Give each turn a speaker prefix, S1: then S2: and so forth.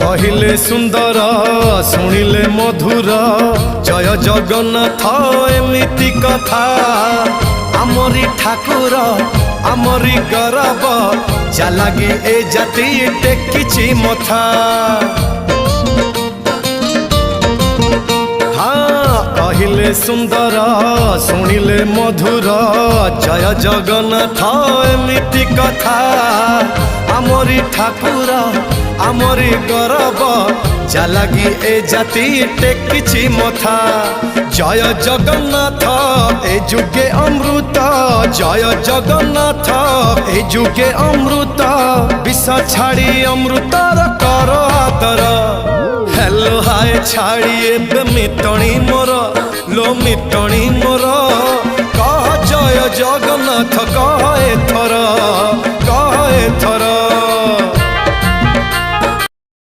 S1: कहिले सुंदर शुणिले मधुर जय जगन्नाथ एमिति कथा आमरी ठाकुर आमरी गौरव जालागी ए जाति टेकिछि मथा। हाँ कहिले सुंदर शुणिले मधुर जय जगन्नाथ एमिति कथा आमरी ठाकुर आमरी गौरव जालागी ए जाति टेकिछि मथा। जय जगन्नाथ ए जुगे अमृत जय जगन्नाथ ए जुगे अमृत विष छाड़ी अमृतर कर आदर। हेलो हाय छाड़ी एबे मिटणी मोर लो मिटणी मोर कह जय जगन्नाथ कह